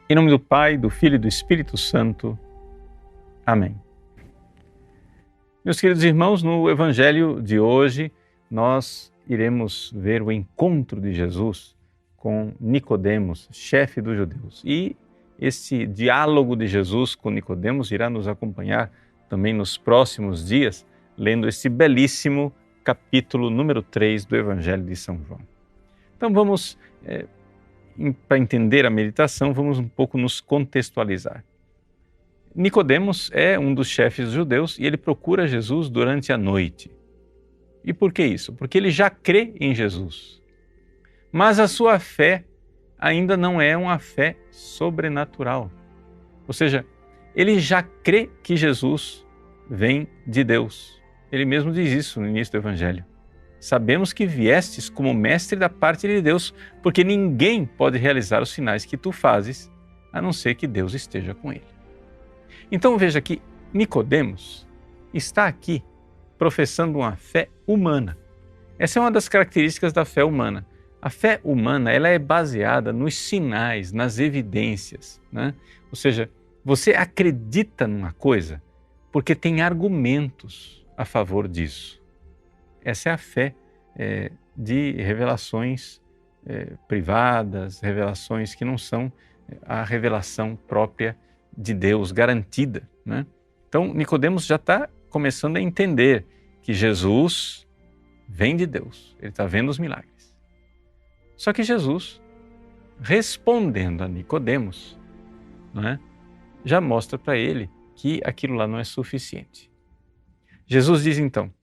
Em nome do Pai, do Filho e do Espírito Santo. Amém. Meus queridos irmãos, no Evangelho de hoje, nós iremos ver o encontro de Jesus com Nicodemos, chefe dos judeus. E esse diálogo de Jesus com Nicodemos irá nos acompanhar também nos próximos dias, lendo esse belíssimo capítulo número 3 do Evangelho de São João. Então vamos, para entender a meditação, vamos um pouco nos contextualizar. Nicodemos é um dos chefes judeus e ele procura Jesus durante a noite. E por que isso? Porque ele já crê em Jesus. Mas a sua fé ainda não é uma fé sobrenatural. Ou seja, ele já crê que Jesus vem de Deus. Ele mesmo diz isso no início do Evangelho. Sabemos que viestes como mestre da parte de Deus, porque ninguém pode realizar os sinais que tu fazes, a não ser que Deus esteja com ele. Então veja que Nicodemos está aqui professando uma fé humana. Essa é uma das características da fé humana. A fé humana ela é baseada nos sinais, nas evidências, né? Ou seja, você acredita numa coisa porque tem argumentos a favor disso. Essa é a fé de revelações privadas, revelações que não são a revelação própria de Deus, garantida, né? Então, Nicodemos já está começando a entender que Jesus vem de Deus, ele está vendo os milagres. Só que Jesus, respondendo a Nicodemos, né, já mostra para ele que aquilo lá não é suficiente. Jesus diz então: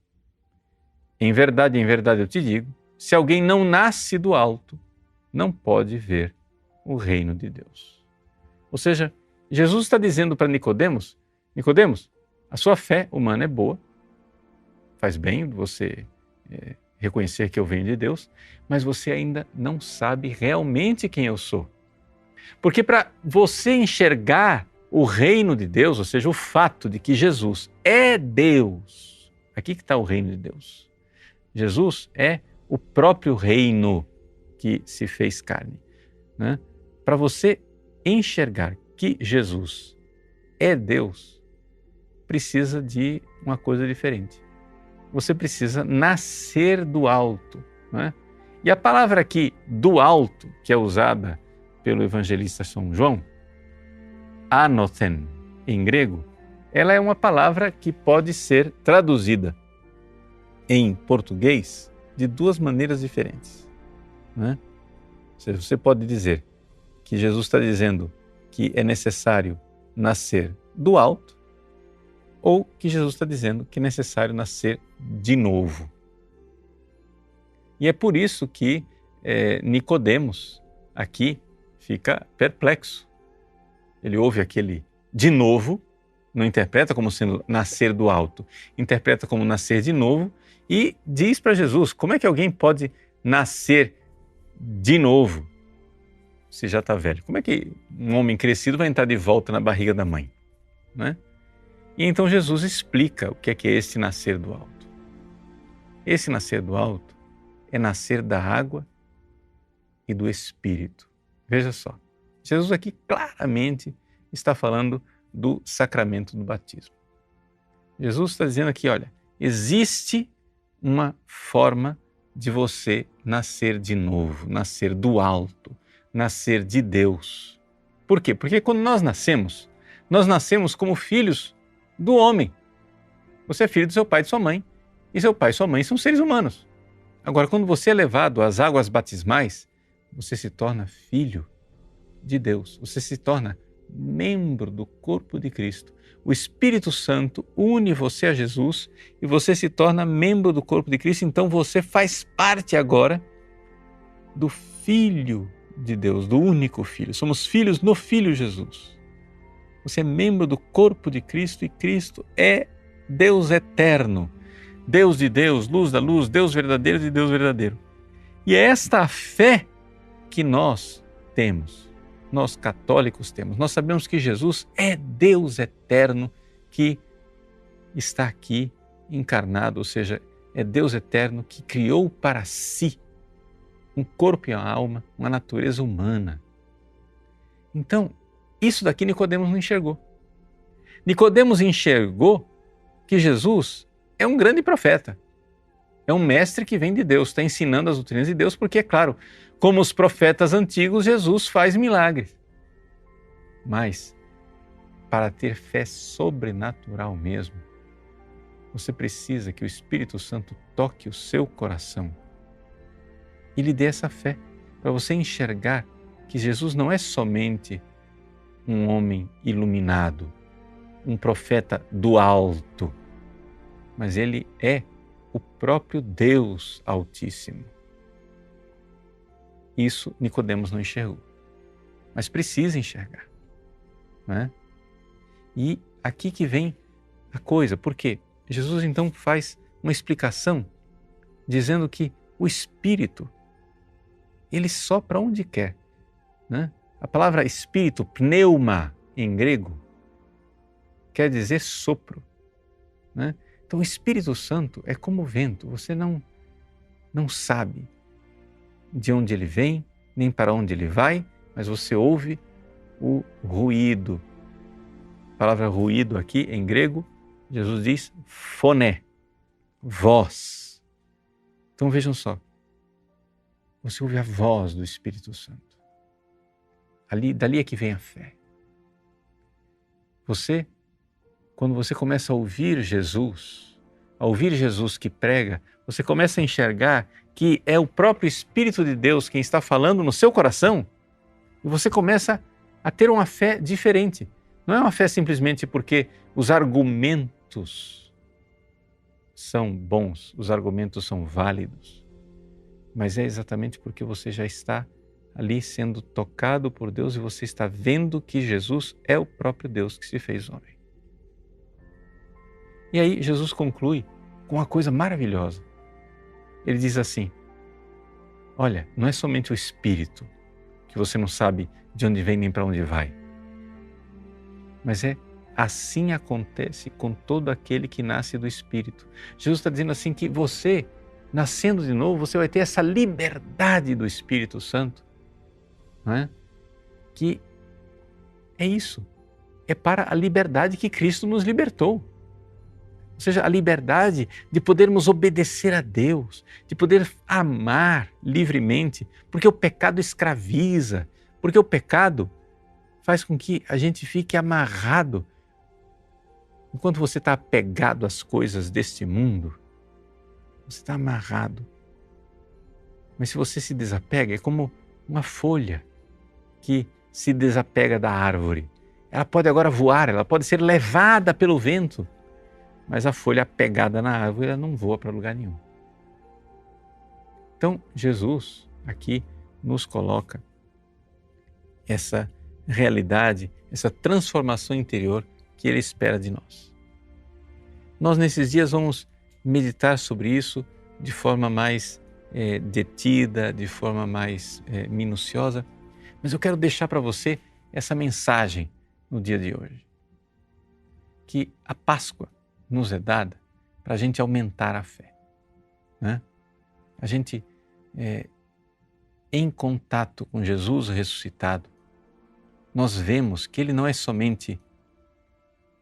em verdade eu te digo, se alguém não nasce do alto, não pode ver o reino de Deus. Ou seja, Jesus está dizendo para Nicodemos, Nicodemos, a sua fé humana é boa, faz bem você reconhecer que eu venho de Deus, mas você ainda não sabe realmente quem eu sou. Porque para você enxergar o reino de Deus, ou seja, o fato de que Jesus é Deus, aqui que está o reino de Deus. Jesus é o próprio reino que se fez carne, né? Para você enxergar que Jesus é Deus, precisa de uma coisa diferente. Você precisa nascer do alto, né? E a palavra aqui, do alto, que é usada pelo evangelista São João, anothen, em grego, ela é uma palavra que pode ser traduzida em português de duas maneiras diferentes, né? Ou seja, você pode dizer que Jesus está dizendo que é necessário nascer do alto, ou que Jesus está dizendo que é necessário nascer de novo. E é por isso que Nicodemos aqui fica perplexo. Ele ouve aquele de novo, não interpreta como sendo nascer do alto, interpreta como nascer de novo e diz para Jesus: como é que alguém pode nascer de novo se já está velho? Como é que um homem crescido vai entrar de volta na barriga da mãe, né? E então Jesus explica o que é esse nascer do alto. Esse nascer do alto é nascer da água e do Espírito. Veja só, Jesus aqui claramente está falando do sacramento do batismo. Jesus está dizendo aqui, olha, existe uma forma de você nascer de novo, nascer do alto, nascer de Deus. Por quê? Porque quando nós nascemos como filhos do homem. Você é filho do seu pai e de sua mãe, e seu pai e sua mãe são seres humanos. Agora, quando você é levado às águas batismais, você se torna filho de Deus, você se torna membro do corpo de Cristo. O Espírito Santo une você a Jesus e você se torna membro do corpo de Cristo, então você faz parte agora do Filho de Deus, do único Filho. Somos filhos no Filho Jesus. Você é membro do corpo de Cristo e Cristo é Deus eterno, Deus de Deus, luz da luz, Deus verdadeiro de Deus verdadeiro. E é esta a fé que nós temos, nós católicos temos. Nós sabemos que Jesus é Deus eterno que está aqui encarnado, ou seja, é Deus eterno que criou para si um corpo e uma alma, uma natureza humana. Então, Isso daqui Nicodemos não enxergou. Nicodemos enxergou que Jesus é um grande profeta. É um mestre que vem de Deus, está ensinando as doutrinas de Deus, porque, é claro, como os profetas antigos, Jesus faz milagres. Mas, para ter fé sobrenatural mesmo, você precisa que o Espírito Santo toque o seu coração e lhe dê essa fé, para você enxergar que Jesus não é somente um homem iluminado, um profeta do alto, mas ele é o próprio Deus Altíssimo. Isso Nicodemos não enxergou, mas precisa enxergar, não é? E aqui que vem a coisa, porque Jesus então faz uma explicação dizendo que o Espírito, ele sopra onde quer, né? A palavra Espírito, pneuma, em grego, quer dizer sopro, né? Então o Espírito Santo é como o vento, você não sabe de onde ele vem, nem para onde ele vai, mas você ouve o ruído. A palavra ruído aqui em grego, Jesus diz phoné, voz. Então vejam só, você ouve a voz do Espírito Santo. Dali é que vem a fé. Quando você começa a ouvir Jesus que prega, você começa a enxergar que é o próprio Espírito de Deus quem está falando no seu coração, e você começa a ter uma fé diferente. Não é uma fé simplesmente porque os argumentos são bons, os argumentos são válidos, mas é exatamente porque você já está ali sendo tocado por Deus e você está vendo que Jesus é o próprio Deus que se fez homem. E aí Jesus conclui com uma coisa maravilhosa. Ele diz assim: olha, não é somente o Espírito, que você não sabe de onde vem nem para onde vai, mas assim acontece com todo aquele que nasce do Espírito. Jesus está dizendo assim que você, nascendo de novo, você vai ter essa liberdade do Espírito Santo, não é? Que é isso, é para a liberdade que Cristo nos libertou. Ou seja, a liberdade de podermos obedecer a Deus, de poder amar livremente, porque o pecado escraviza, porque o pecado faz com que a gente fique amarrado. Enquanto você está apegado às coisas deste mundo, você está amarrado. Mas se você se desapega, é como uma folha que se desapega da árvore. Ela pode agora voar, ela pode ser levada pelo vento, mas a folha apegada na árvore, ela não voa para lugar nenhum. Então, Jesus aqui nos coloca essa realidade, essa transformação interior que Ele espera de nós. Nós, nesses dias, vamos meditar sobre isso de forma mais detida, de forma mais minuciosa, mas eu quero deixar para você essa mensagem no dia de hoje. Que a Páscoa nos é dada para a gente aumentar a fé, né? A gente, em contato com Jesus ressuscitado, nós vemos que Ele não é somente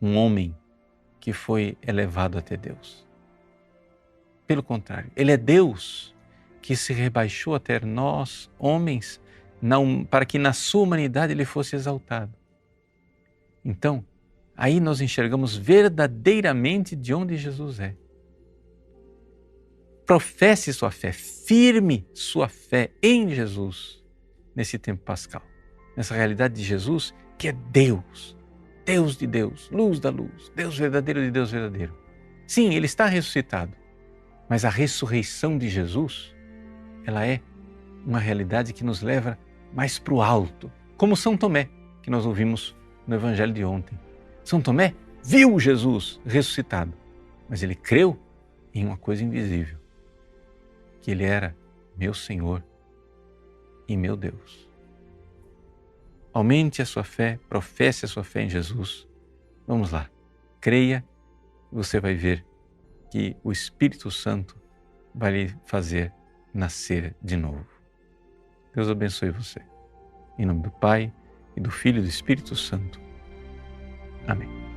um homem que foi elevado até Deus. Pelo contrário, Ele é Deus que se rebaixou até nós, homens, para que na sua humanidade Ele fosse exaltado. Então, aí nós enxergamos verdadeiramente de onde Jesus é. Professe sua fé, firme sua fé em Jesus nesse tempo pascal, nessa realidade de Jesus que é Deus, Deus de Deus, luz da luz, Deus verdadeiro de Deus verdadeiro. Sim, Ele está ressuscitado, mas a ressurreição de Jesus, ela é uma realidade que nos leva mais para o alto, como São Tomé, que nós ouvimos no Evangelho de ontem. São Tomé viu Jesus ressuscitado, mas ele creu em uma coisa invisível, que Ele era meu Senhor e meu Deus. Aumente a sua fé, professe a sua fé em Jesus. Vamos lá, creia e você vai ver que o Espírito Santo vai lhe fazer nascer de novo. Deus abençoe você. Em nome do Pai, e do Filho e do Espírito Santo. Amém.